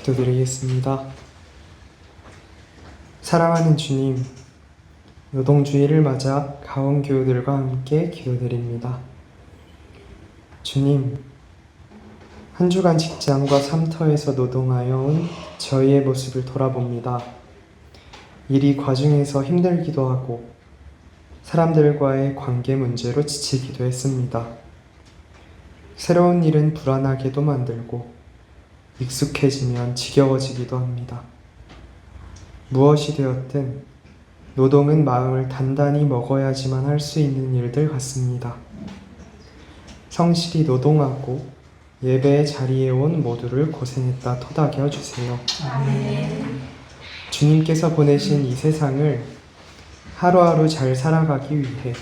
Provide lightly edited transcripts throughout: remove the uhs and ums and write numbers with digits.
기도드리겠습니다. 사랑하는 주님, 노동주의를 맞아 가원교우들과 함께 기도드립니다. 주님, 한 주간 직장과 삼터에서 노동하여 온 저희의 모습을 돌아봅니다. 일이 과중해서 힘들기도 하고 사람들과의 관계 문제로 지치기도 했습니다. 새로운 일은 불안하게도 만들고 익숙해지면 지겨워지기도 합니다. 무엇이 되었든 노동은 마음을 단단히 먹어야지만 할 수 있는 일들 같습니다. 성실히 노동하고 예배의 자리에 온 모두를 고생했다 토닥여 주세요. 아멘. 주님께서 보내신 이 세상을 하루하루 잘 살아가기 위해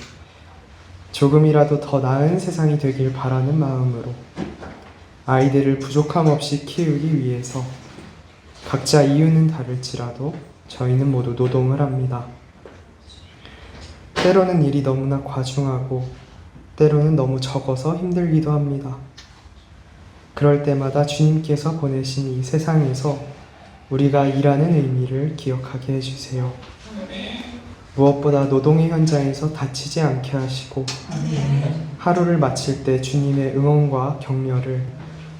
조금이라도 더 나은 세상이 되길 바라는 마음으로 아이들을 부족함 없이 키우기 위해서 각자 이유는 다를지라도 저희는 모두 노동을 합니다. 때로는 일이 너무나 과중하고 때로는 너무 적어서 힘들기도 합니다. 그럴 때마다 주님께서 보내신 이 세상에서 우리가 일하는 의미를 기억하게 해주세요. 무엇보다 노동의 현장에서 다치지 않게 하시고 하루를 마칠 때 주님의 응원과 격려를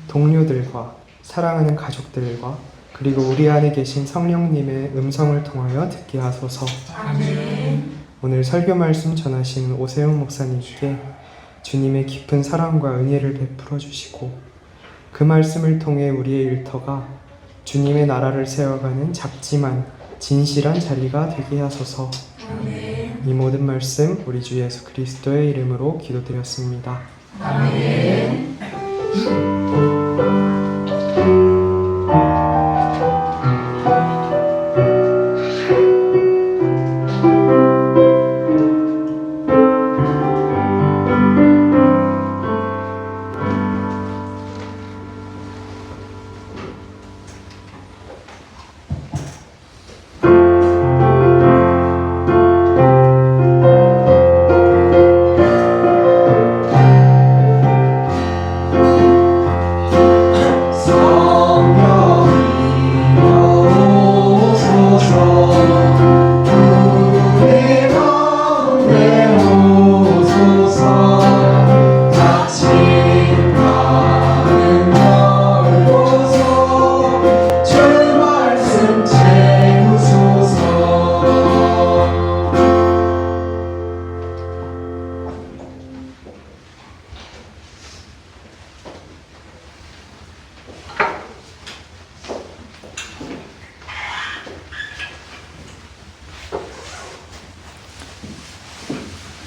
동료들과 사랑하는 가족들과 그리고 우리 안에 계신 성령님의 음성을 통하여 듣게 하소서. 아멘. 오늘 설교 말씀 전하시는 오세훈 목사님께 주님의 깊은 사랑과 은혜를 베풀어 주시고 그 말씀을 통해 우리의 일터가 주님의 나라를 세워가는 작지만 진실한 자리가 되게 하소서. 아멘. 이 모든 말씀 우리 주 예수 그리스도의 이름으로 기도드렸습니다. 아멘.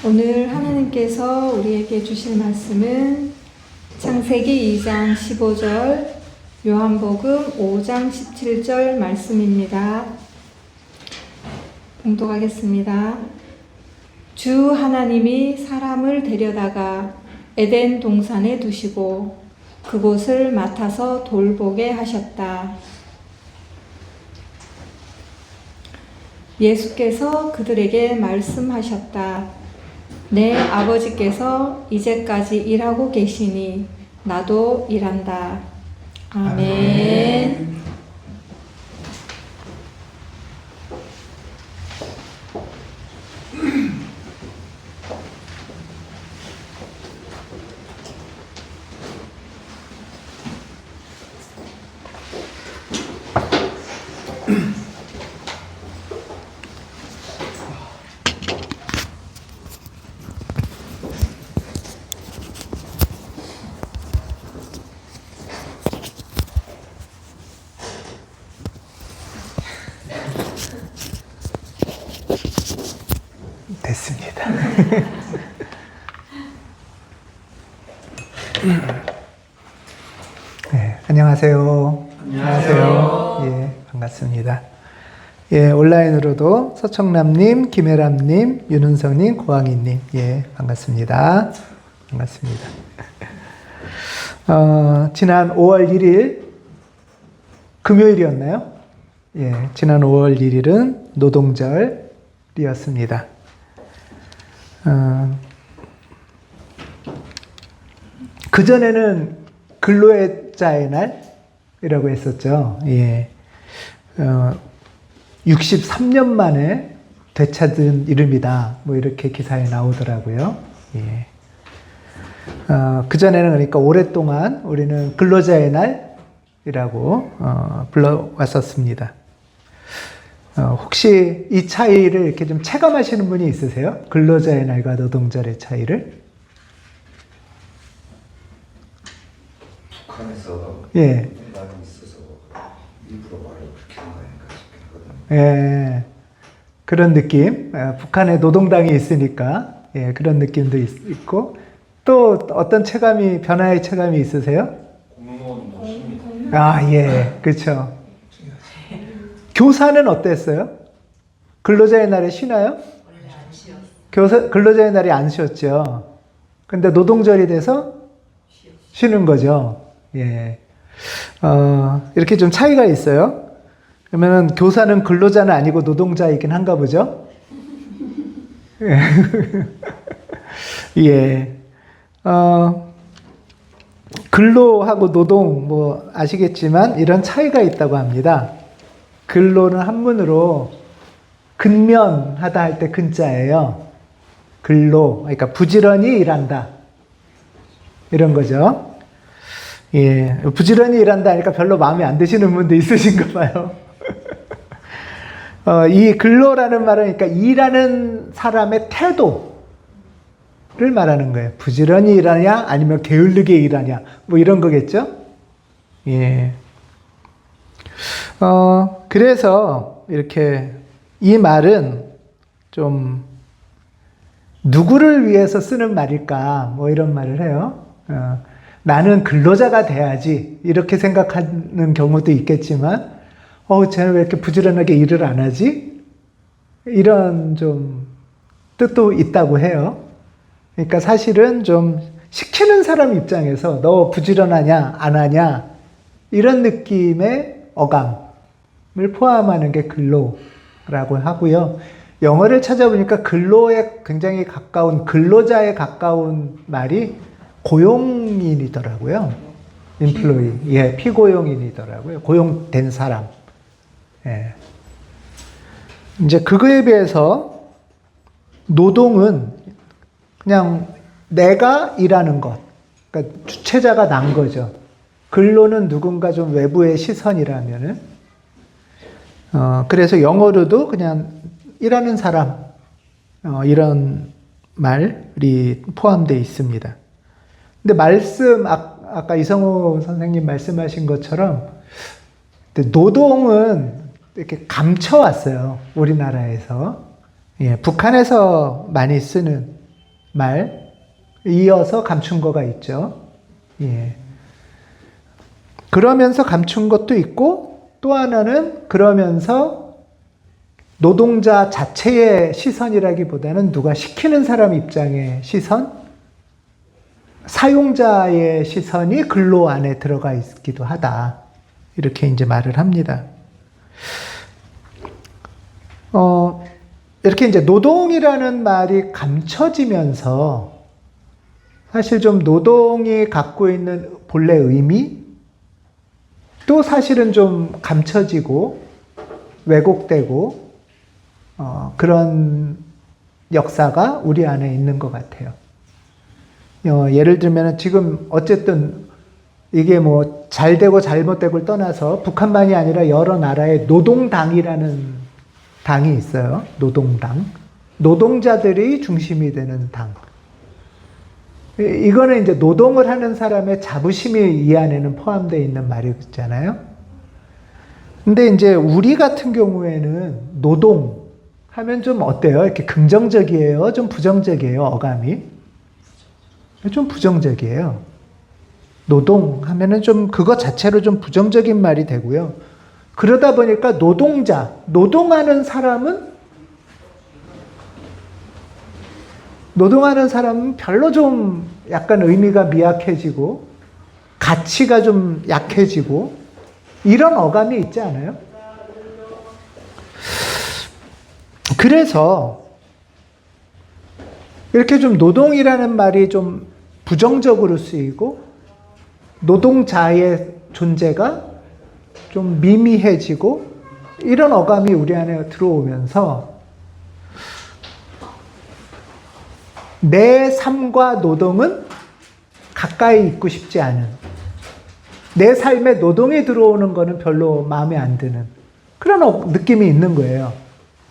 오늘 하나님께서 우리에게 주실 말씀은 창세기 2장 15절, 요한복음 5장 17절 말씀입니다. 봉독하겠습니다. 주 하나님이 사람을 데려다가 에덴 동산에 두시고 그곳을 맡아서 돌보게 하셨다. 예수께서 그들에게 말씀하셨다. 내 아버지께서 이제까지 일하고 계시니 나도 일한다. 아멘. 됐습니다. 네, 안녕하세요. 안녕하세요. 예, 반갑습니다. 예, 온라인으로도 서청남님, 김혜람님, 윤은성님, 고항이님, 예, 반갑습니다. 반갑습니다. 지난 5월 1일 금요일이었나요? 예, 지난 5월 1일은 노동절이었습니다. 그전에는 근로의 자의 날, 이라고 했었죠. 예. 63년 만에 되찾은 이름이다. 뭐 이렇게 기사에 나오더라고요. 예. 그전에는 그러니까 오랫동안 우리는 근로자의 날이라고 불러왔었습니다. 혹시 이 차이를 이렇게 좀 체감하시는 분이 있으세요? 근로자의 날과 노동절의 차이를? 북한에서 예. 말이 있어서 일부러 말을 그렇게 한 거 아닌가 싶긴 하거든요. 예. 그런 느낌. 북한에 노동당이 있으니까 예, 그런 느낌도 있고 또 어떤 체감이 변화의 체감이 있으세요? 공무원 노심이 예, 그렇죠. 교사는 어땠어요? 근로자의 날에 쉬나요? 근로자의 날이 안 쉬었죠. 근데 노동절이 돼서 쉬는 거죠. 예. 이렇게 좀 차이가 있어요. 그러면 교사는 근로자는 아니고 노동자이긴 한가 보죠? 예. 예. 근로하고 노동, 뭐, 아시겠지만, 이런 차이가 있다고 합니다. 근로는 한문으로 근면하다 할 때 근자예요. 근로, 그러니까 부지런히 일한다. 이런 거죠. 예. 부지런히 일한다 하니까 별로 마음에 안 드시는 분도 있으신가 봐요. 이 근로라는 말은 그러니까 일하는 사람의 태도를 말하는 거예요. 부지런히 일하냐, 아니면 게을르게 일하냐, 뭐 이런 거겠죠? 예. 그래서 이렇게 이 말은 좀 누구를 위해서 쓰는 말일까, 뭐 이런 말을 해요. 나는 근로자가 돼야지, 이렇게 생각하는 경우도 있겠지만, 쟤는 왜 이렇게 부지런하게 일을 안 하지? 이런 좀 뜻도 있다고 해요. 그러니까 사실은 좀 시키는 사람 입장에서 너 부지런하냐, 안 하냐, 이런 느낌의 어감을 포함하는 게 근로라고 하고요. 영어를 찾아보니까 근로에 굉장히 가까운, 근로자에 가까운 말이 고용인이더라고요. employee. 예, 피고용인이더라고요. 고용된 사람. 예. 이제 그거에 비해서 노동은 그냥 내가 일하는 것. 그러니까 주체자가 난 거죠. 근로는 누군가 좀 외부의 시선이라면은. 그래서 영어로도 그냥 일하는 사람, 이런 말이 포함되어 있습니다. 근데 아까 이성호 선생님 말씀하신 것처럼, 노동은 이렇게 감춰왔어요. 우리나라에서. 예, 북한에서 많이 쓰는 말, 이어서 감춘 거가 있죠. 예. 그러면서 감춘 것도 있고, 또 하나는 그러면서 노동자 자체의 시선이라기보다는 누가 시키는 사람 입장의 시선, 사용자의 시선이 근로 안에 들어가 있기도 하다. 이렇게 이제 말을 합니다. 이렇게 이제 노동이라는 말이 감춰지면서 사실 좀 노동이 갖고 있는 본래 의미, 또 사실은 좀 감춰지고 왜곡되고 그런 역사가 우리 안에 있는 것 같아요. 예를 들면 지금 어쨌든 이게 뭐 잘되고 잘못되고를 떠나서 북한만이 아니라 여러 나라에 노동당이라는 당이 있어요. 노동당. 노동자들이 중심이 되는 당. 이거는 이제 노동을 하는 사람의 자부심이 이 안에는 포함되어 있는 말이잖아요. 근데 이제 우리 같은 경우에는 노동 하면 좀 어때요? 이렇게 긍정적이에요? 좀 부정적이에요? 어감이? 좀 부정적이에요. 노동 하면은 좀 그거 자체로 좀 부정적인 말이 되고요. 그러다 보니까 노동하는 사람은 별로 좀 약간 의미가 미약해지고 가치가 좀 약해지고 이런 어감이 있지 않아요? 그래서 이렇게 좀 노동이라는 말이 좀 부정적으로 쓰이고 노동자의 존재가 좀 미미해지고 이런 어감이 우리 안에 들어오면서 내 삶과 노동은 가까이 있고 싶지 않은, 내 삶에 노동이 들어오는 거는 별로 마음에 안 드는 그런 느낌이 있는 거예요.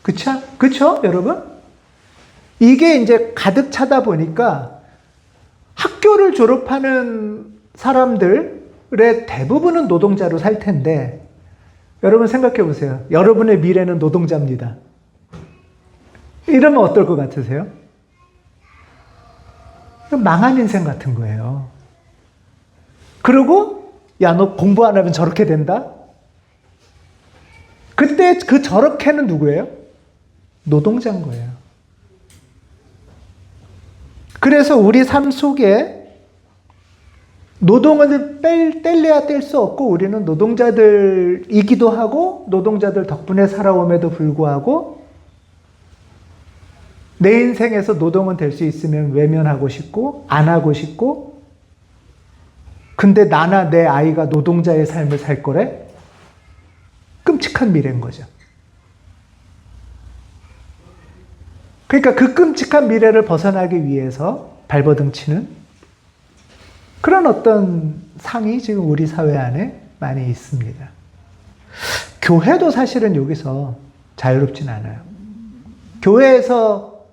그쵸? 그쵸, 여러분? 이게 이제 가득 차다 보니까 학교를 졸업하는 사람들의 대부분은 노동자로 살 텐데, 여러분 생각해 보세요. 여러분의 미래는 노동자입니다. 이러면 어떨 것 같으세요? 망한 인생 같은 거예요. 그리고 야, 너 공부 안 하면 저렇게 된다? 그때 그 저렇게는 누구예요? 노동자인 거예요. 그래서 우리 삶 속에 노동을 뗄래야 뗄 수 없고, 우리는 노동자들이기도 하고 노동자들 덕분에 살아옴에도 불구하고 내 인생에서 노동은 될 수 있으면 외면하고 싶고 안 하고 싶고, 근데 나나 내 아이가 노동자의 삶을 살 거래? 끔찍한 미래인 거죠. 그러니까 그 끔찍한 미래를 벗어나기 위해서 발버둥 치는 그런 어떤 상이 지금 우리 사회 안에 많이 있습니다. 교회도 사실은 여기서 자유롭진 않아요. 교회에서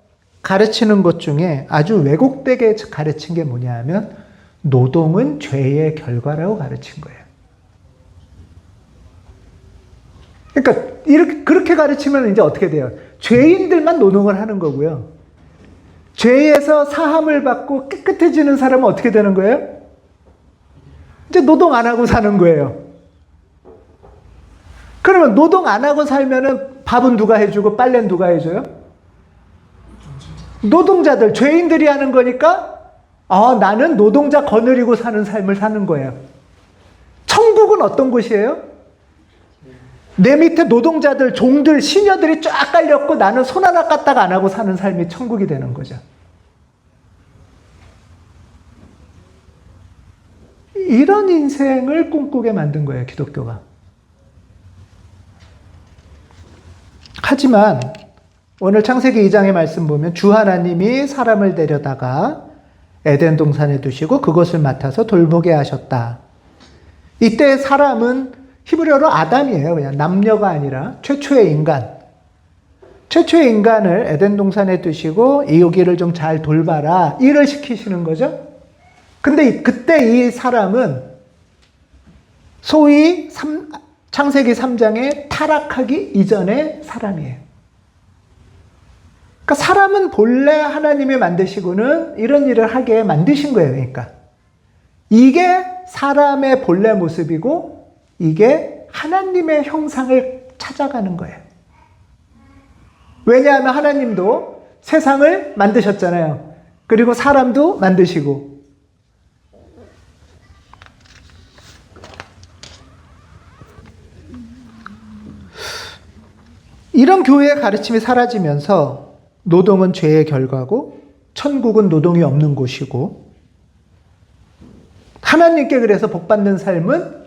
가르치는 것 중에 아주 왜곡되게 가르친 게 뭐냐 하면 노동은 죄의 결과라고 가르친 거예요. 그러니까 그렇게 가르치면 이제 어떻게 돼요? 죄인들만 노동을 하는 거고요. 죄에서 사함을 받고 깨끗해지는 사람은 어떻게 되는 거예요? 이제 노동 안 하고 사는 거예요. 그러면 노동 안 하고 살면은 밥은 누가 해주고 빨래는 누가 해줘요? 노동자들, 죄인들이 하는 거니까 나는 노동자 거느리고 사는 삶을 사는 거예요. 천국은 어떤 곳이에요? 내 밑에 노동자들, 종들, 시녀들이 쫙 깔렸고 나는 손 하나 까딱 안 하고 사는 삶이 천국이 되는 거죠. 이런 인생을 꿈꾸게 만든 거예요, 기독교가. 하지만 오늘 창세기 2장의 말씀 보면 주 하나님이 사람을 데려다가 에덴 동산에 두시고 그것을 맡아서 돌보게 하셨다. 이때 사람은 히브리어로 아담이에요. 그냥 남녀가 아니라 최초의 인간. 최초의 인간을 에덴 동산에 두시고 이 여기를 좀 잘 돌봐라. 일을 시키시는 거죠. 근데 그때 이 사람은 소위 창세기 3장에 타락하기 이전의 사람이에요. 그러니까 사람은 본래 하나님이 만드시고는 이런 일을 하게 만드신 거예요. 그러니까 이게 사람의 본래 모습이고 이게 하나님의 형상을 찾아가는 거예요. 왜냐하면 하나님도 세상을 만드셨잖아요. 그리고 사람도 만드시고. 이런 교회의 가르침이 사라지면서 노동은 죄의 결과고 천국은 노동이 없는 곳이고, 하나님께 그래서 복받는 삶은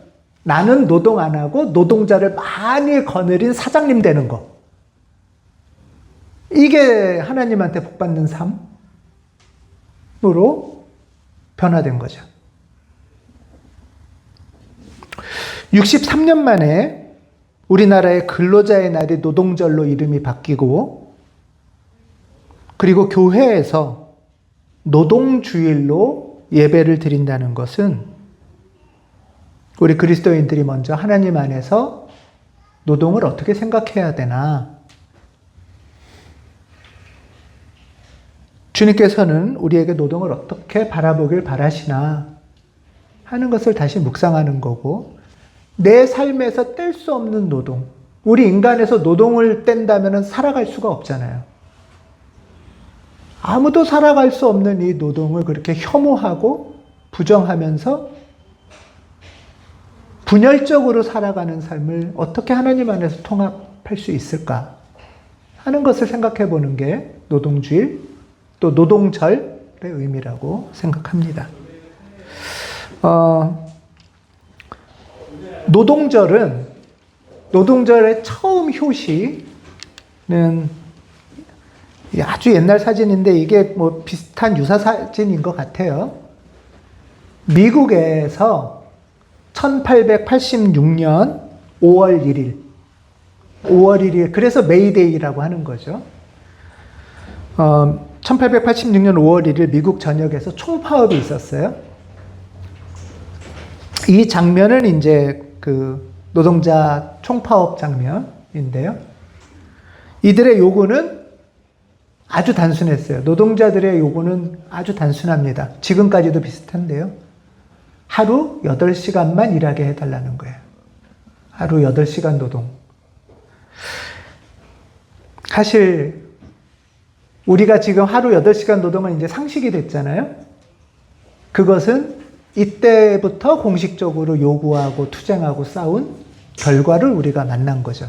나는 노동 안 하고 노동자를 많이 거느린 사장님 되는 거. 이게 하나님한테 복받는 삶으로 변화된 거죠. 63년 만에 우리나라의 근로자의 날이 노동절로 이름이 바뀌고, 그리고 교회에서 노동주일로 예배를 드린다는 것은 우리 그리스도인들이 먼저 하나님 안에서 노동을 어떻게 생각해야 되나, 주님께서는 우리에게 노동을 어떻게 바라보길 바라시나 하는 것을 다시 묵상하는 거고, 내 삶에서 뗄 수 없는 노동, 우리 인간에서 노동을 뗀다면 살아갈 수가 없잖아요. 아무도 살아갈 수 없는 이 노동을 그렇게 혐오하고 부정하면서 분열적으로 살아가는 삶을 어떻게 하나님 안에서 통합할 수 있을까 하는 것을 생각해 보는 게 노동주일, 또 노동절의 의미라고 생각합니다. 노동절의 처음 효시는 아주 옛날 사진인데 이게 뭐 비슷한 유사 사진인 것 같아요. 미국에서 1886년 5월 1일, 그래서 메이데이라고 하는 거죠. 1886년 5월 1일 미국 전역에서 총파업이 있었어요. 이 장면은 이제 그 노동자 총파업 장면인데요. 이들의 요구는 아주 단순했어요. 노동자들의 요구는 아주 단순합니다. 지금까지도 비슷한데요. 하루 8시간만 일하게 해달라는 거예요. 하루 8시간 노동. 사실 우리가 지금 하루 8시간 노동은 이제 상식이 됐잖아요. 그것은 이때부터 공식적으로 요구하고 투쟁하고 싸운 결과를 우리가 만난 거죠.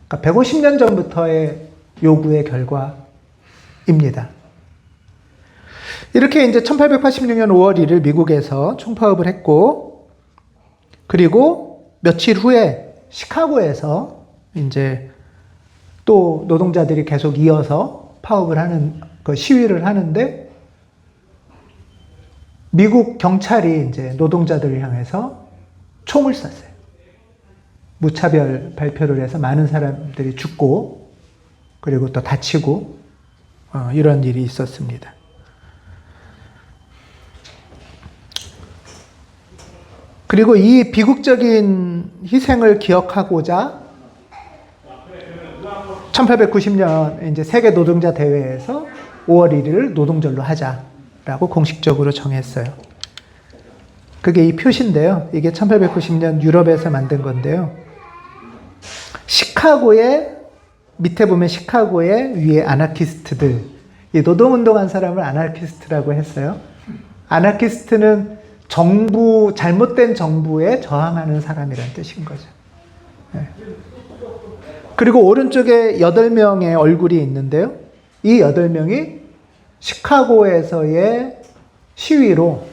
그러니까 150년 전부터의 요구의 결과입니다. 이렇게 이제 1886년 5월 1일 미국에서 총파업을 했고, 그리고 며칠 후에 시카고에서 이제 또 노동자들이 계속 이어서 파업을 하는, 그 시위를 하는데, 미국 경찰이 이제 노동자들을 향해서 총을 쐈어요. 무차별 발표를 해서 많은 사람들이 죽고, 그리고 또 다치고, 이런 일이 있었습니다. 그리고 이 비극적인 희생을 기억하고자 1890년 이제 세계 노동자 대회에서 5월 1일을 노동절로 하자라고 공식적으로 정했어요. 그게 이 표시인데요. 이게 1890년 유럽에서 만든 건데요. 시카고에 밑에 보면 시카고의 위에 아나키스트들, 이 노동운동한 사람을 아나키스트라고 했어요. 아나키스트는 정부, 잘못된 정부에 저항하는 사람이라는 뜻인 거죠. 네. 그리고 오른쪽에 8명의 얼굴이 있는데요. 이 8명이 시카고에서의 시위로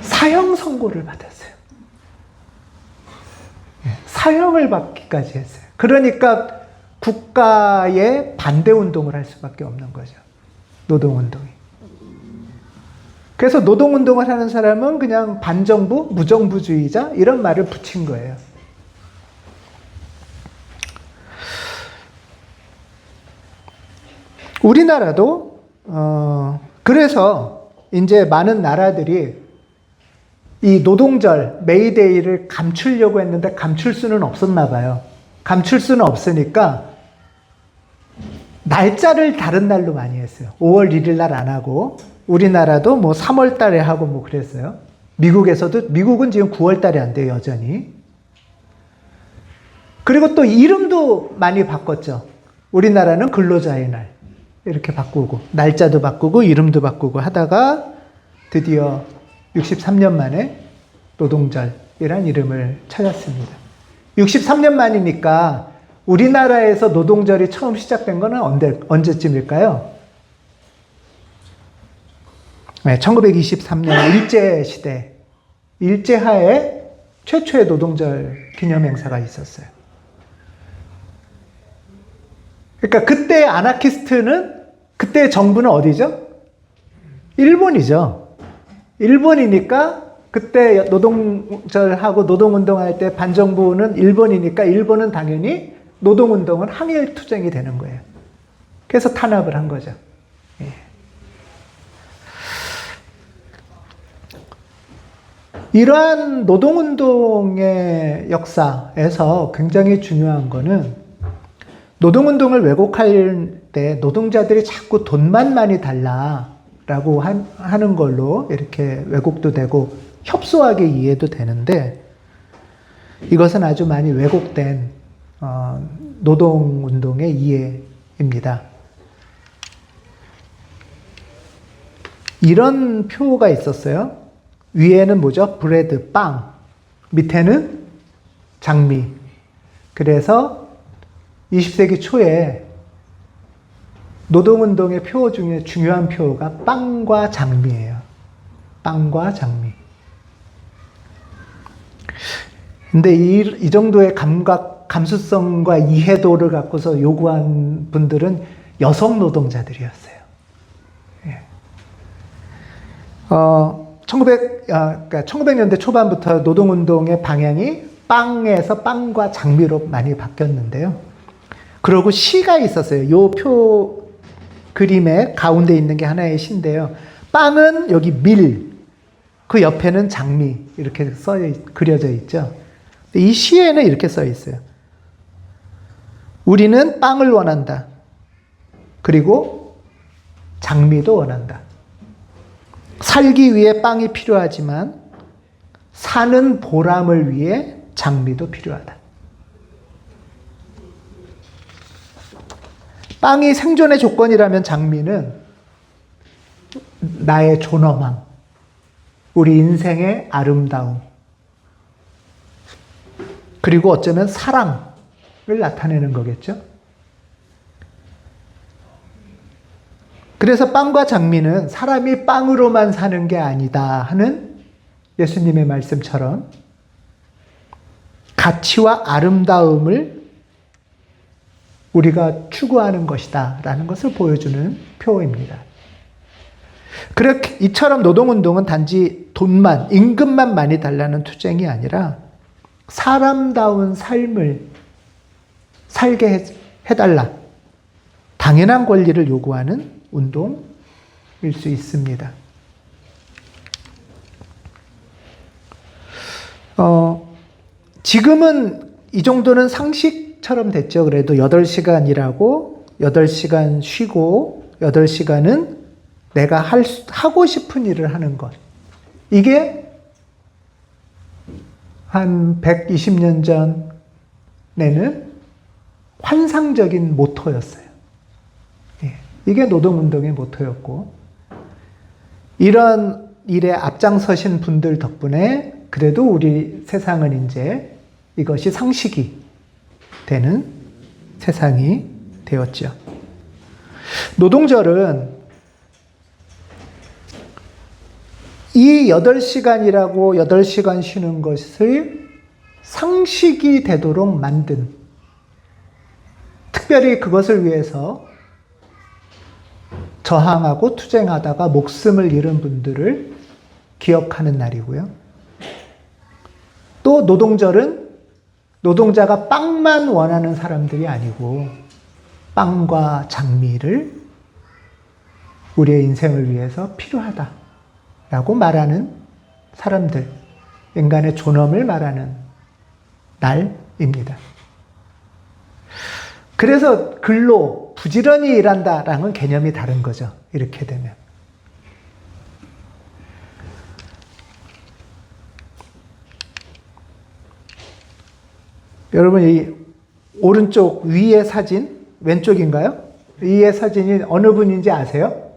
사형 선고를 받았어요. 네. 사형을 받기까지 했어요. 그러니까 국가의 반대 운동을 할 수밖에 없는 거죠. 노동운동이. 그래서 노동운동을 하는 사람은 그냥 반정부, 무정부주의자 이런 말을 붙인 거예요. 우리나라도 그래서 이제 많은 나라들이 이 노동절, 메이데이를 감추려고 했는데 감출 수는 없었나 봐요. 감출 수는 없으니까 날짜를 다른 날로 많이 했어요. 5월 1일 날 안 하고, 우리나라도 뭐 3월 달에 하고 뭐 그랬어요. 미국은 지금 9월 달에 안 돼요, 여전히. 그리고 또 이름도 많이 바꿨죠. 우리나라는 근로자의 날 이렇게 바꾸고, 날짜도 바꾸고 이름도 하다가 드디어 63년 만에 노동절이란 이름을 찾았습니다. 63년 만이니까 우리나라에서 노동절이 처음 시작된 거는 언제쯤일까요? 네, 1923년 일제시대, 일제하에 최초의 노동절 기념행사가 있었어요. 그러니까 그때 아나키스트는, 그때 정부는 어디죠? 일본이죠. 일본이니까 그때 노동절하고 노동운동할 때 반정부는 일본이니까 일본은 당연히 노동운동은 항일투쟁이 되는 거예요. 그래서 탄압을 한 거죠. 예. 이러한 노동운동의 역사에서 굉장히 중요한 거는, 노동운동을 왜곡할 때 노동자들이 자꾸 돈만 많이 달라라고 하는 걸로 이렇게 왜곡도 되고 협소하게 이해도 되는데, 이것은 아주 많이 왜곡된 노동운동의 이해입니다. 이런 표가 있었어요. 위에는 뭐죠? 브레드, 빵. 밑에는 장미. 그래서 20세기 초에 노동운동의 표 중에 중요한 표가 빵과 장미예요. 빵과 장미. 근데 이 정도의 감수성과 이해도를 갖고서 요구한 분들은 여성 노동자들이었어요. 예. 1900년대 초반부터 노동운동의 방향이 빵에서 빵과 장미로 많이 바뀌었는데요. 그리고 시가 있었어요. 요 표 그림의 가운데 있는 게 하나의 시인데요. 빵은 여기 밀, 그 옆에는 장미 이렇게 그려져 있죠. 이 시에는 이렇게 써 있어요. 우리는 빵을 원한다. 그리고 장미도 원한다. 살기 위해 빵이 필요하지만 사는 보람을 위해 장미도 필요하다. 빵이 생존의 조건이라면 장미는 나의 존엄함, 우리 인생의 아름다움, 그리고 어쩌면 사랑을 나타내는 거겠죠. 그래서 빵과 장미는 사람이 빵으로만 사는 게 아니다 하는 예수님의 말씀처럼 가치와 아름다움을 우리가 추구하는 것이다 라는 것을 보여주는 표입니다. 그렇게 이처럼 노동운동은 단지 돈만, 임금만 많이 달라는 투쟁이 아니라 사람다운 삶을 살게 해달라, 당연한 권리를 요구하는 운동일 수 있습니다. 지금은 이 정도는 상식처럼 됐죠. 그래도 8시간 일하고 8시간 쉬고 8시간은 내가 하고 싶은 일을 하는 것. 이게 한 120년 전에는 환상적인 모토였어요. 예, 이게 노동운동의 모토였고, 이런 일에 앞장서신 분들 덕분에 그래도 우리 세상은 이제 이것이 상식이 되는 세상이 되었죠. 노동절은 이 8시간이라고 8시간 쉬는 것을 상식이 되도록 만든, 특별히 그것을 위해서 저항하고 투쟁하다가 목숨을 잃은 분들을 기억하는 날이고요. 또 노동절은 노동자가 빵만 원하는 사람들이 아니고 빵과 장미를 우리의 인생을 위해서 필요하다라고 말하는 사람들, 인간의 존엄을 말하는 날입니다. 그래서 근로, 부지런히 일한다라는 개념이 다른 거죠. 이렇게 되면. 여러분, 이 오른쪽 위의 사진, 왼쪽인가요? 위의 사진이 어느 분인지 아세요?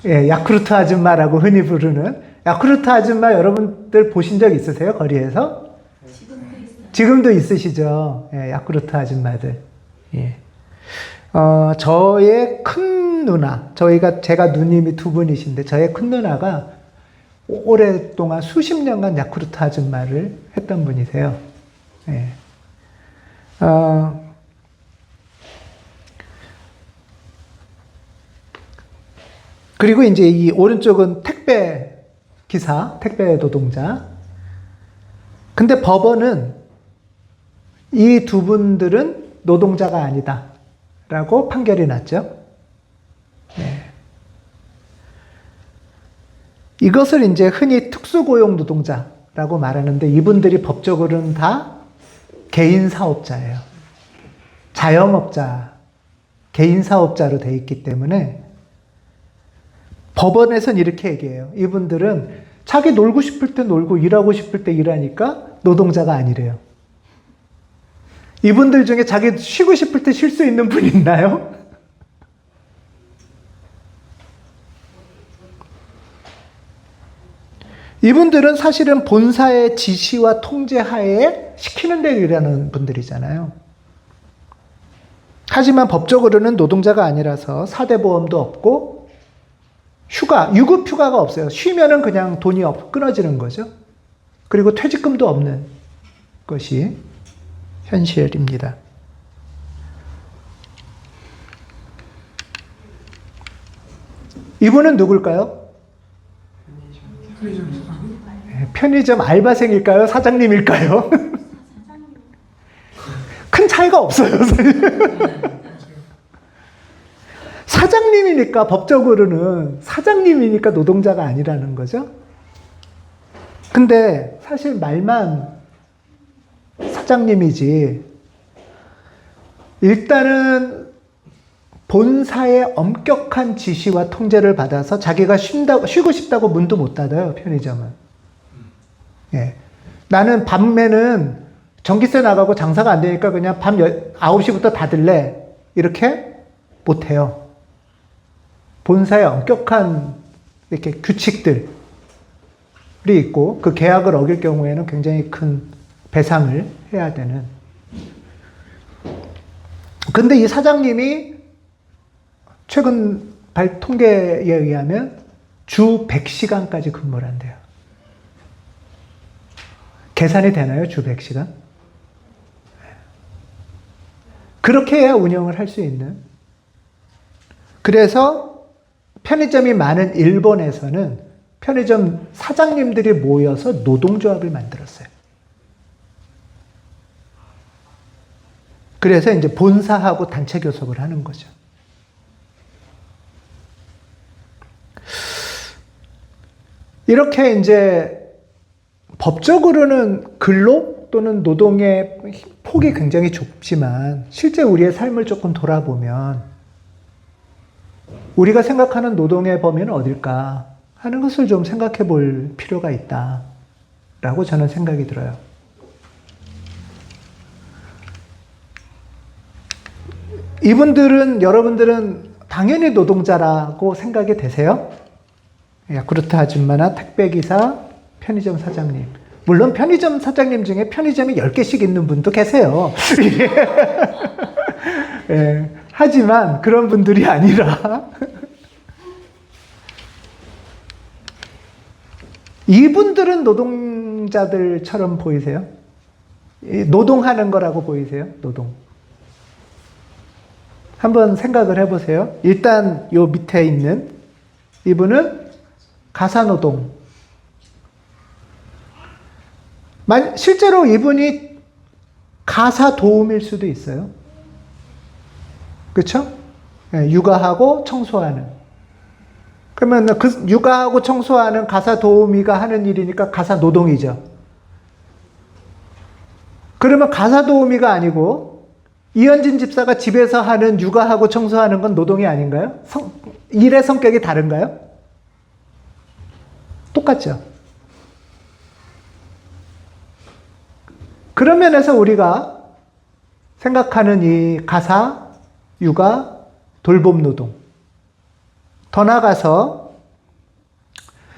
예, 야쿠르트 아줌마라고 흔히 부르는 야쿠르트 아줌마 여러분들 보신 적 있으세요? 거리에서? 지금도 있으시죠? 예, 야쿠르트 아줌마들. 예. 저의 큰 누나, 제가 누님이 2분이신데, 저의 큰 누나가 오랫동안 수십 년간 야쿠르트 아줌마를 했던 분이세요. 예. 그리고 이제 이 오른쪽은 택배 기사, 택배 노동자. 근데 법원은 이 두 분들은 노동자가 아니다 라고 판결이 났죠. 네. 이것을 이제 흔히 특수고용 노동자라고 말하는데, 이분들이 법적으로는 다 개인 사업자예요. 자영업자, 개인 사업자로 되어 있기 때문에 법원에서는 이렇게 얘기해요. 이분들은 자기 놀고 싶을 때 놀고 일하고 싶을 때 일하니까 노동자가 아니래요. 이분들 중에 자기 쉬고 싶을 때 쉴 수 있는 분 있나요? 이분들은 사실은 본사의 지시와 통제 하에 시키는 대로 일하는 분들이잖아요. 하지만 법적으로는 노동자가 아니라서 4대 보험도 없고 유급 휴가가 없어요. 쉬면은 그냥 돈이 끊어지는 거죠. 그리고 퇴직금도 없는 것이 현실입니다. 이분은 누굴까요? 편의점 알바생일까요? 사장님일까요? 큰 차이가 없어요. 사장님이니까 법적으로는 사장님이니까 노동자가 아니라는 거죠. 근데 사실 말만 사장님이지 일단은 본사의 엄격한 지시와 통제를 받아서 자기가 쉬고 싶다고 문도 못 닫아요, 편의점은. 예. 나는 밤에는 전기세 나가고 장사가 안 되니까 그냥 밤 9시부터 닫을래. 이렇게 못 해요. 본사의 엄격한 이렇게 규칙들이 있고 그 계약을 어길 경우에는 굉장히 큰 배상을 해야 되는. 근데 이 사장님이 최근 통계에 의하면 주 100시간까지 근무를 한대요. 계산이 되나요? 주 100시간? 그렇게 해야 운영을 할 수 있는. 그래서 편의점이 많은 일본에서는 편의점 사장님들이 모여서 노동조합을 만들었어요. 그래서 이제 본사하고 단체 교섭을 하는 거죠. 이렇게 이제 법적으로는 근로 또는 노동의 폭이 굉장히 좁지만 실제 우리의 삶을 조금 돌아보면 우리가 생각하는 노동의 범위는 어딜까 하는 것을 좀 생각해 볼 필요가 있다라고 저는 생각이 들어요. 여러분들은 당연히 노동자라고 생각이 되세요? 야쿠르트 아줌마나 택배기사, 편의점 사장님. 물론 편의점 사장님 중에 편의점이 10개씩 있는 분도 계세요. 예, 하지만 그런 분들이 아니라 이분들은 노동자들처럼 보이세요? 노동하는 거라고 보이세요? 노동. 한번 생각을 해보세요. 일단 요 밑에 있는 이분은 가사노동. 실제로 이분이 가사 도우미일 수도 있어요. 그렇죠? 육아하고 청소하는. 그러면 그 육아하고 청소하는 가사 도우미가 하는 일이니까 가사 노동이죠. 그러면 가사 도우미가 아니고 이현진 집사가 집에서 하는 육아하고 청소하는 건 노동이 아닌가요? 일의 성격이 다른가요? 똑같죠. 그런 면에서 우리가 생각하는 이 가사, 육아, 돌봄 노동, 더 나아가서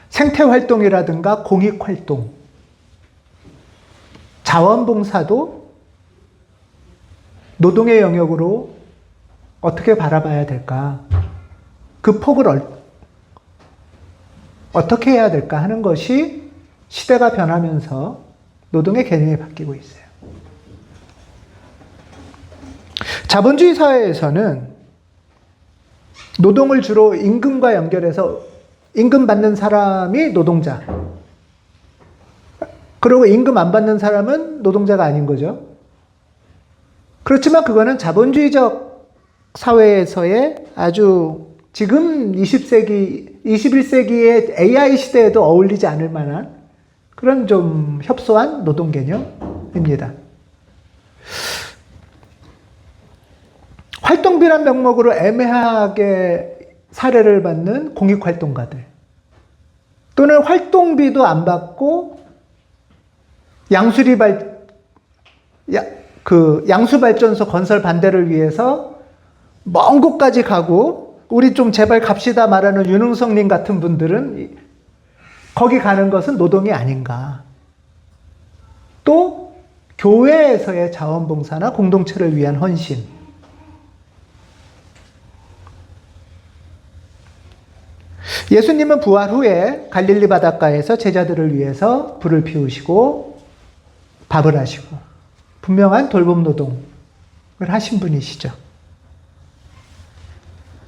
생태활동이라든가 공익활동, 자원봉사도 노동의 영역으로 어떻게 바라봐야 될까? 그 폭을 어떻게 해야 될까 하는 것이 시대가 변하면서 노동의 개념이 바뀌고 있어요. 자본주의 사회에서는 노동을 주로 임금과 연결해서 임금 받는 사람이 노동자. 그리고 임금 안 받는 사람은 노동자가 아닌 거죠. 그렇지만 그거는 자본주의적 사회에서의 아주 지금 21세기의 AI 시대에도 어울리지 않을 만한 그런 좀 협소한 노동 개념입니다. 활동비란 명목으로 애매하게 사례를 받는 공익활동가들 또는 활동비도 안 받고 양수발전소 건설 반대를 위해서 먼 곳까지 가고 우리 좀 제발 갑시다 말하는 윤흥성님 같은 분들은 거기 가는 것은 노동이 아닌가. 또 교회에서의 자원봉사나 공동체를 위한 헌신. 예수님은 부활 후에 갈릴리 바닷가에서 제자들을 위해서 불을 피우시고 밥을 하시고 분명한 돌봄 노동을 하신 분이시죠.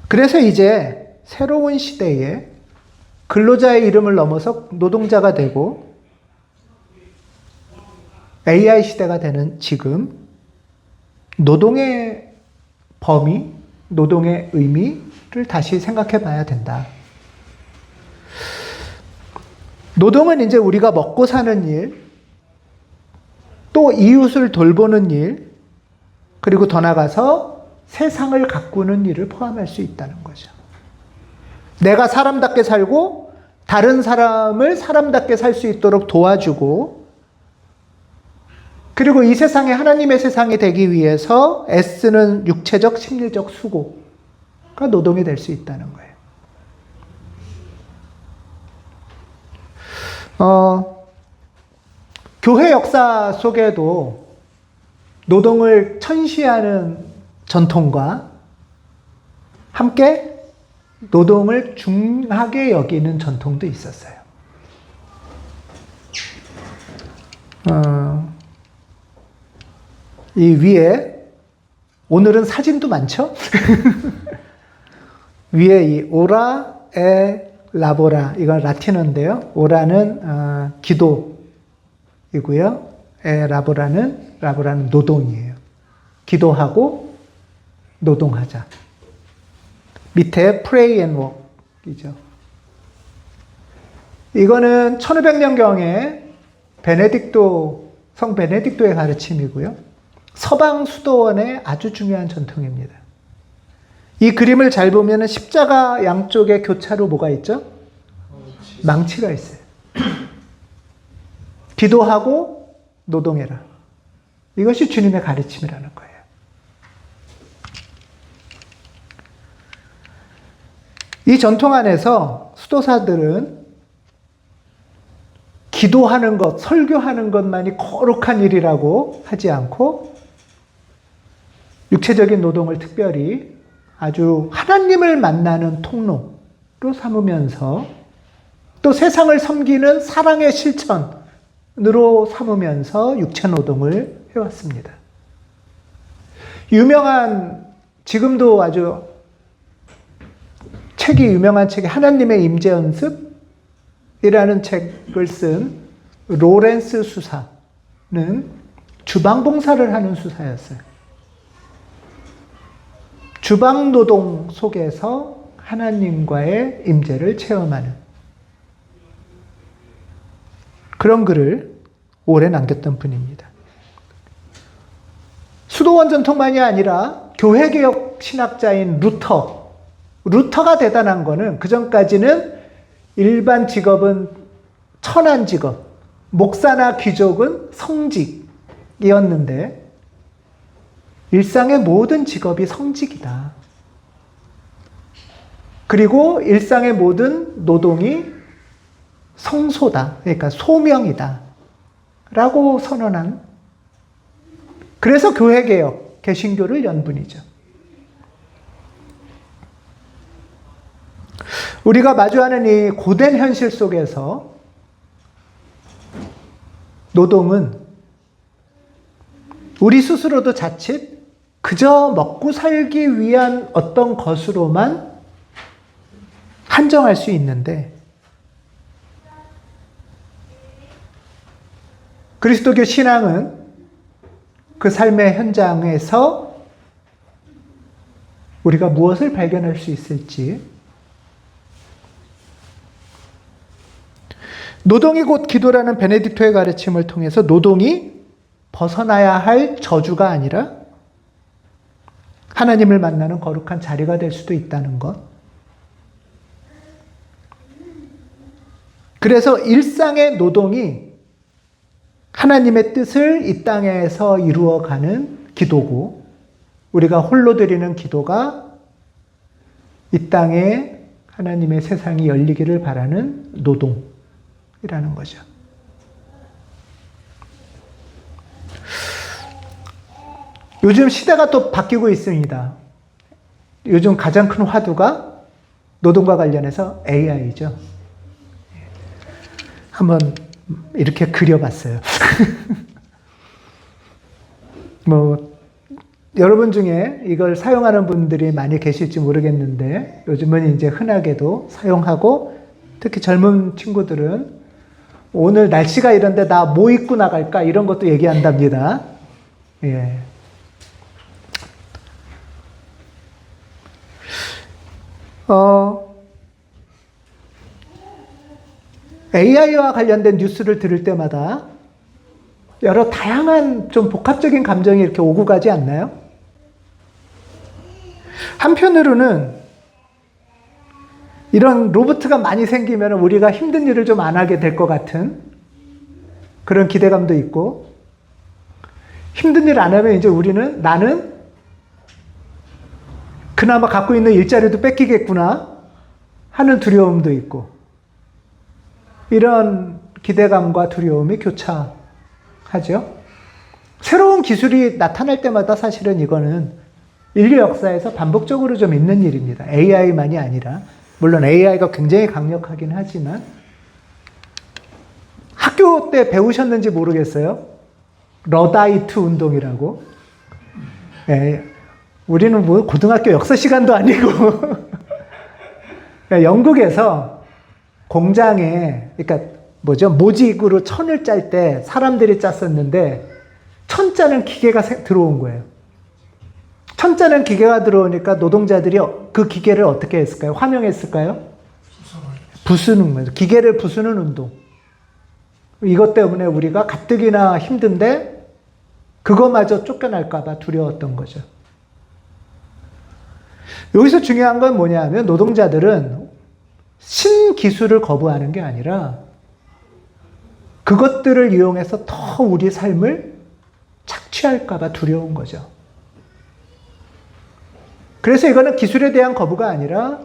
그래서 이제 새로운 시대에 근로자의 이름을 넘어서 노동자가 되고 AI 시대가 되는 지금 노동의 범위, 노동의 의미를 다시 생각해 봐야 된다. 노동은 이제 우리가 먹고 사는 일, 또 이웃을 돌보는 일, 그리고 더 나아가서 세상을 가꾸는 일을 포함할 수 있다는 거죠. 내가 사람답게 살고 다른 사람을 사람답게 살 수 있도록 도와주고, 그리고 이 세상이 하나님의 세상이 되기 위해서 애쓰는 육체적, 심리적 수고가 노동이 될 수 있다는 거예요. 교회 역사 속에도 노동을 천시하는 전통과 함께 노동을 중하게 여기는 전통도 있었어요. 이 위에 오늘은 사진도 많죠? 위에 이 오라 에 라보라, 이건 라틴어인데요. 오라는 기도이고요. 에 라보라는 노동이에요. 기도하고 노동하자. 밑에 pray and work이죠. 이거는 1500년경에 성 베네딕토의 가르침이고요. 서방 수도원의 아주 중요한 전통입니다. 이 그림을 잘 보면 십자가 양쪽에 교차로 뭐가 있죠? 망치가 있어요. 기도하고 노동해라. 이것이 주님의 가르침이라는 거예요. 이 전통 안에서 수도사들은 기도하는 것, 설교하는 것만이 거룩한 일이라고 하지 않고 육체적인 노동을 특별히 아주 하나님을 만나는 통로로 삼으면서 또 세상을 섬기는 사랑의 실천으로 삼으면서 육체 노동을 해왔습니다. 지금도 아주 유명한 책이 하나님의 임재 연습이라는 책을 쓴 로렌스 수사는 주방봉사를 하는 수사였어요. 주방노동 속에서 하나님과의 임재를 체험하는 그런 글을 오래 남겼던 분입니다. 수도원 전통만이 아니라 교회개혁 신학자인 루터가 대단한 거는 그전까지는 일반 직업은 천한 직업, 목사나 귀족은 성직이었는데 일상의 모든 직업이 성직이다. 그리고 일상의 모든 노동이 성소다. 그러니까 소명이다. 라고 선언한, 그래서 교회개혁, 개신교를 연 분이죠. 우리가 마주하는 이 고된 현실 속에서 노동은 우리 스스로도 자칫 그저 먹고 살기 위한 어떤 것으로만 한정할 수 있는데, 그리스도교 신앙은 그 삶의 현장에서 우리가 무엇을 발견할 수 있을지, 노동이 곧 기도라는 베네딕토의 가르침을 통해서 노동이 벗어나야 할 저주가 아니라 하나님을 만나는 거룩한 자리가 될 수도 있다는 것. 그래서 일상의 노동이 하나님의 뜻을 이 땅에서 이루어가는 기도고, 우리가 홀로 드리는 기도가 이 땅에 하나님의 세상이 열리기를 바라는 노동이라는 거죠. 요즘 시대가 또 바뀌고 있습니다. 요즘 가장 큰 화두가 노동과 관련해서 AI죠. 한번 이렇게 그려봤어요. 뭐 여러분 중에 이걸 사용하는 분들이 많이 계실지 모르겠는데 요즘은 이제 흔하게도 사용하고 특히 젊은 친구들은 오늘 날씨가 이런데 나 뭐 입고 나갈까 이런 것도 얘기한답니다. 예. AI와 관련된 뉴스를 들을 때마다 여러 다양한 좀 복합적인 감정이 이렇게 오고 가지 않나요? 한편으로는 이런 로봇가 많이 생기면 우리가 힘든 일을 좀 안 하게 될 것 같은 그런 기대감도 있고, 힘든 일 안 하면 이제 나는 그나마 갖고 있는 일자리도 뺏기겠구나 하는 두려움도 있고, 이런 기대감과 두려움이 교차하죠. 새로운 기술이 나타날 때마다 사실은 이거는 인류 역사에서 반복적으로 좀 있는 일입니다. AI만이 아니라, 물론 AI가 굉장히 강력하긴 하지만, 학교 때 배우셨는지 모르겠어요. 러다이트 운동이라고. 예, 우리는 뭐 고등학교 역사 시간도 아니고 영국에서 공장에, 그러니까 뭐죠? 모직으로 천을 짤 때 사람들이 짰었는데 천 짜는 기계가 들어온 거예요. 천 짜는 기계가 들어오니까 노동자들이 그 기계를 어떻게 했을까요? 환영했을까요? 부수는 거죠. 기계를 부수는 운동. 이것 때문에 우리가 가뜩이나 힘든데 그거마저 쫓겨날까봐 두려웠던 거죠. 여기서 중요한 건 뭐냐면 노동자들은 신기술을 거부하는 게 아니라 그것들을 이용해서 더 우리 삶을 착취할까봐 두려운 거죠. 그래서 이거는 기술에 대한 거부가 아니라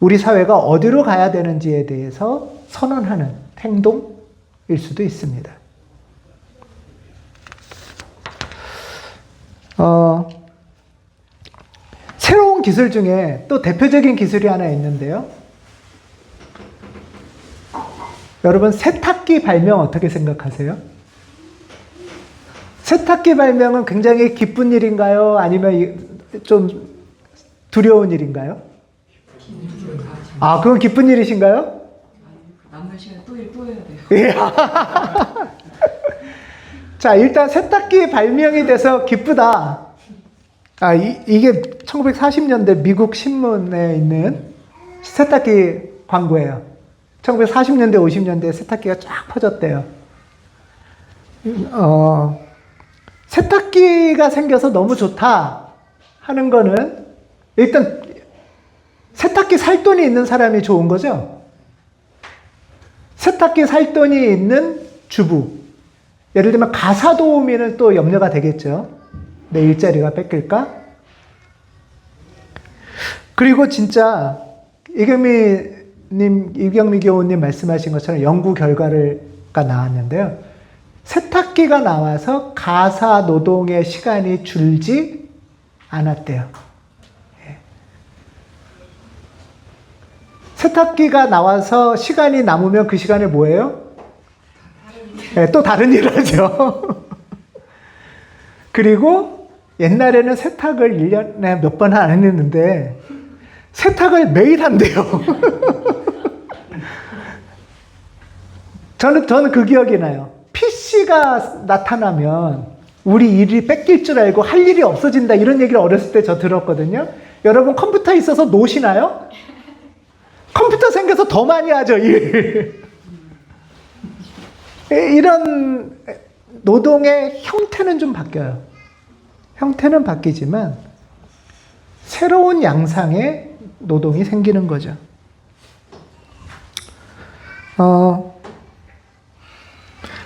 우리 사회가 어디로 가야 되는지에 대해서 선언하는 행동일 수도 있습니다. 새로운 기술 중에 또 대표적인 기술이 하나 있는데요. 여러분, 세탁기 발명 어떻게 생각하세요? 세탁기 발명은 굉장히 기쁜 일인가요? 아니면 좀 두려운 일인가요? 아, 그건 기쁜 일이신가요? 남는 시간 또 해야 돼요. 예. 자, 일단 세탁기 발명이 돼서 기쁘다. 아, 이게 1940년대 미국 신문에 있는 세탁기 광고예요. 1940년대, 50년대에 세탁기가 쫙 퍼졌대요. 세탁기가 생겨서 너무 좋다 하는 거는 일단 세탁기 살 돈이 있는 사람이 좋은 거죠. 세탁기 살 돈이 있는 주부. 예를 들면 가사도우미는 또 염려가 되겠죠. 내 일자리가 뺏길까? 그리고 진짜 이경미 교우님 말씀하신 것처럼 연구 결과가 나왔는데요. 세탁기가 나와서 가사 노동의 시간이 줄지 않았대요. 세탁기가 나와서 시간이 남으면 그 시간에 뭐예요? 네, 또 다른 일을 하죠. 그리고 옛날에는 세탁을 1년에 몇 번 안 했는데 세탁을 매일 한대요. 저는 그 기억이 나요. PC가 나타나면 우리 일이 뺏길 줄 알고 할 일이 없어진다, 이런 얘기를 어렸을 때 저 들었거든요. 여러분, 컴퓨터 있어서 노시나요? 컴퓨터 생겨서 더 많이 하죠, 일. 이런 노동의 형태는 좀 바뀌어요. 형태는 바뀌지만 새로운 양상의 노동이 생기는 거죠.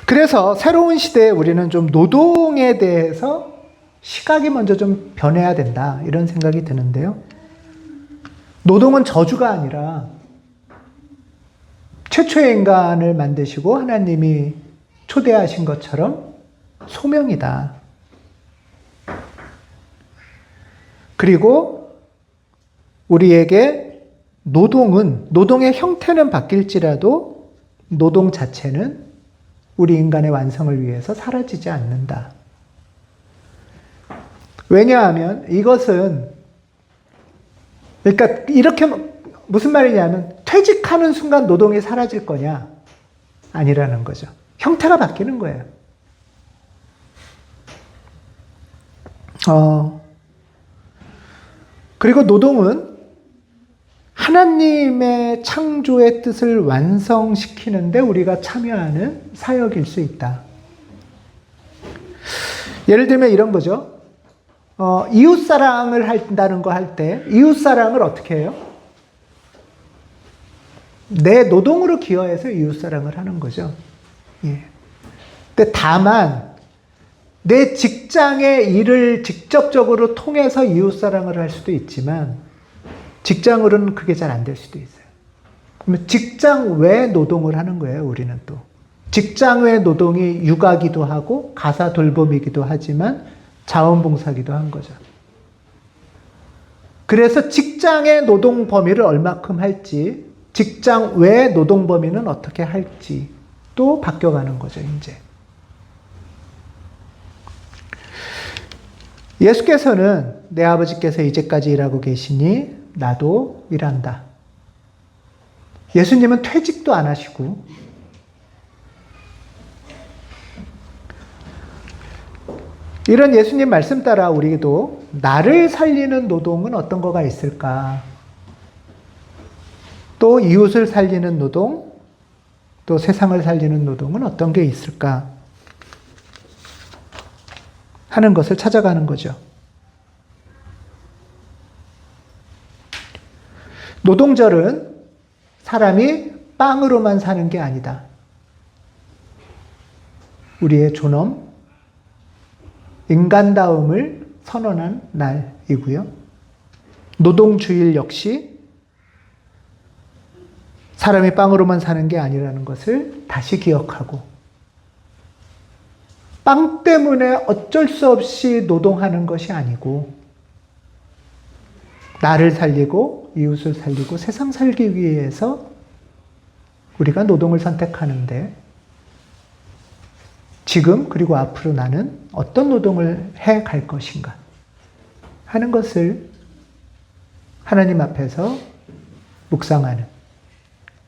그래서 새로운 시대에 우리는 좀 노동에 대해서 시각이 먼저 좀 변해야 된다, 이런 생각이 드는데요. 노동은 저주가 아니라 최초의 인간을 만드시고 하나님이 초대하신 것처럼 소명이다. 그리고 우리에게 노동의 형태는 바뀔지라도 노동 자체는 우리 인간의 완성을 위해서 사라지지 않는다. 왜냐하면 이것은, 그러니까 이렇게 무슨 말이냐면 퇴직하는 순간 노동이 사라질 거냐? 아니라는 거죠. 형태가 바뀌는 거예요. 그리고 노동은 하나님의 창조의 뜻을 완성시키는데 우리가 참여하는 사역일 수 있다. 예를 들면 이런 거죠. 이웃사랑을 한다는 거 할 때 이웃사랑을 어떻게 해요? 내 노동으로 기여해서 이웃사랑을 하는 거죠. 예. 근데 다만 내 직장의 일을 직접적으로 통해서 이웃사랑을 할 수도 있지만 직장으로는 그게 잘 안 될 수도 있어요. 그러면 직장 외 노동을 하는 거예요, 우리는 또. 직장 외 노동이 육아기도 하고 가사 돌봄이기도 하지만 자원봉사기도 한 거죠. 그래서 직장의 노동 범위를 얼마큼 할지, 직장 외 노동 범위는 어떻게 할지 또 바뀌어가는 거죠, 이제. 예수께서는 내 아버지께서 이제까지 일하고 계시니 나도 일한다. 예수님은 퇴직도 안 하시고 이런 예수님 말씀 따라 우리도 나를 살리는 노동은 어떤 거가 있을까? 또 이웃을 살리는 노동, 또 세상을 살리는 노동은 어떤 게 있을까? 하는 것을 찾아가는 거죠. 노동절은 사람이 빵으로만 사는 게 아니다. 우리의 존엄, 인간다움을 선언한 날이고요. 노동주일 역시 사람이 빵으로만 사는 게 아니라는 것을 다시 기억하고 빵 때문에 어쩔 수 없이 노동하는 것이 아니고 나를 살리고 이웃을 살리고 세상 살기 위해서 우리가 노동을 선택하는데 지금 그리고 앞으로 나는 어떤 노동을 해 갈 것인가 하는 것을 하나님 앞에서 묵상하는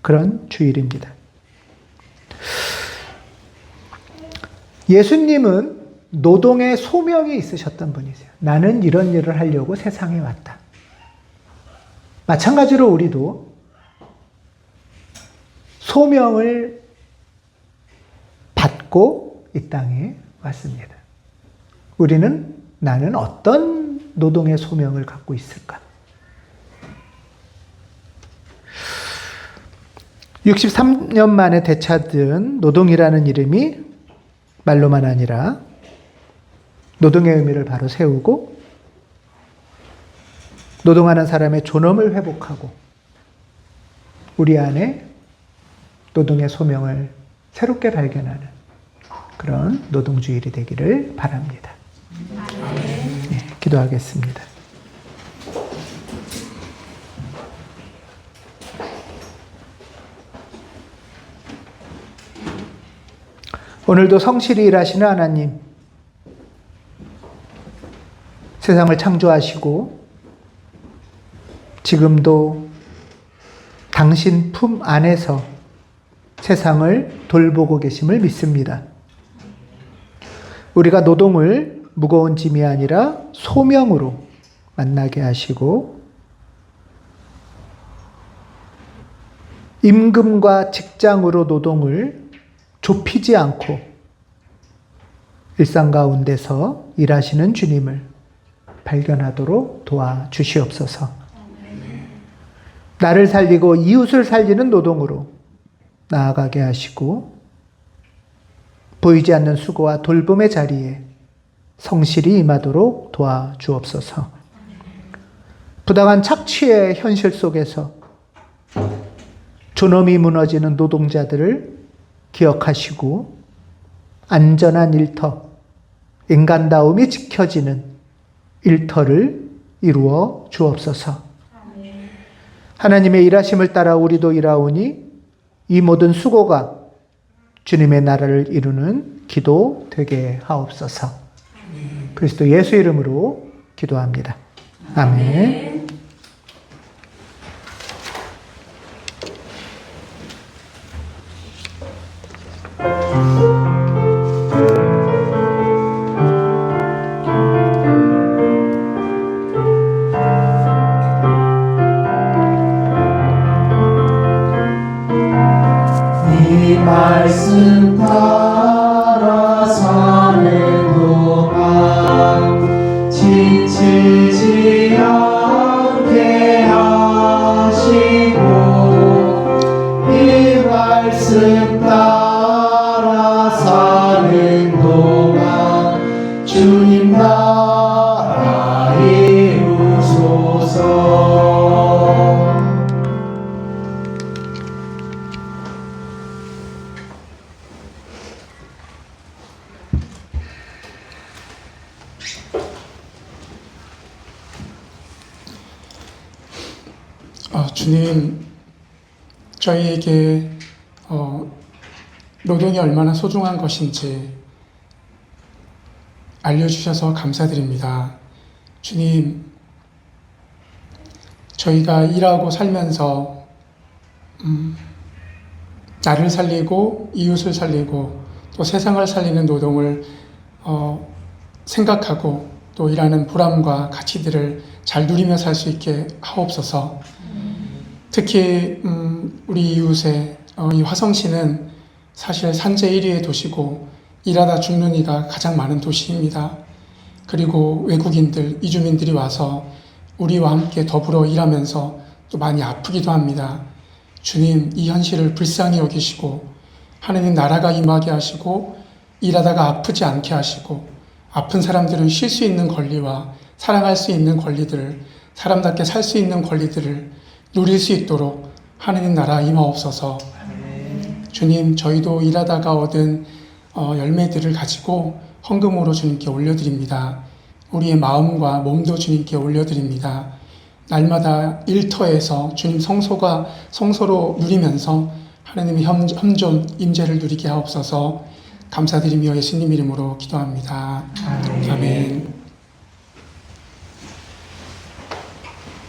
그런 주일입니다. 예수님은 노동의 소명이 있으셨던 분이세요. 나는 이런 일을 하려고 세상에 왔다. 마찬가지로 우리도 소명을 받고 이 땅에 왔습니다. 나는 어떤 노동의 소명을 갖고 있을까? 63년 만에 되찾은 노동이라는 이름이 말로만 아니라 노동의 의미를 바로 세우고 노동하는 사람의 존엄을 회복하고 우리 안에 노동의 소명을 새롭게 발견하는 그런 노동주일이 되기를 바랍니다. 네, 기도하겠습니다. 오늘도 성실히 일하시는 하나님, 세상을 창조하시고 지금도 당신 품 안에서 세상을 돌보고 계심을 믿습니다. 우리가 노동을 무거운 짐이 아니라 소명으로 만나게 하시고 임금과 직장으로 노동을 좁히지 않고 일상 가운데서 일하시는 주님을 발견하도록 도와주시옵소서. 나를 살리고 이웃을 살리는 노동으로 나아가게 하시고 보이지 않는 수고와 돌봄의 자리에 성실히 임하도록 도와주옵소서. 부당한 착취의 현실 속에서 존엄이 무너지는 노동자들을 기억하시고 안전한 일터, 인간다움이 지켜지는 일터를 이루어 주옵소서. 하나님의 일하심을 따라 우리도 일하오니 이 모든 수고가 주님의 나라를 이루는 기도 되게 하옵소서. 그리스도 예수 이름으로 기도합니다. 아멘. 이 말씀 따라 사는 동안 지치지 않게 하시고 이 말씀 따라 사는 동안 주님 나라 이루소서. 주님, 저희에게 노동이 얼마나 소중한 것인지 알려주셔서 감사드립니다. 주님, 저희가 일하고 살면서 나를 살리고 이웃을 살리고 또 세상을 살리는 노동을 생각하고 또 일하는 보람과 가치들을 잘 누리며 살 수 있게 하옵소서. 특히 우리 이웃의 이 화성시는 사실 산재 1위의 도시고 일하다 죽는 이가 가장 많은 도시입니다. 그리고 외국인들, 이주민들이 와서 우리와 함께 더불어 일하면서 또 많이 아프기도 합니다. 주님, 이 현실을 불쌍히 여기시고 하느님 나라가 임하게 하시고 일하다가 아프지 않게 하시고 아픈 사람들은 쉴 수 있는 권리와 사랑할 수 있는 권리들을, 사람답게 살 수 있는 권리들을 누릴 수 있도록 하느님 나라 임하옵소서. 주님, 저희도 일하다가 얻은 열매들을 가지고 헌금으로 주님께 올려드립니다. 우리의 마음과 몸도 주님께 올려드립니다. 날마다 일터에서 주님 성소로 누리면서 하나님의 현존 임재를 누리게 하옵소서. 감사드리며 예수님 이름으로 기도합니다. 아멘.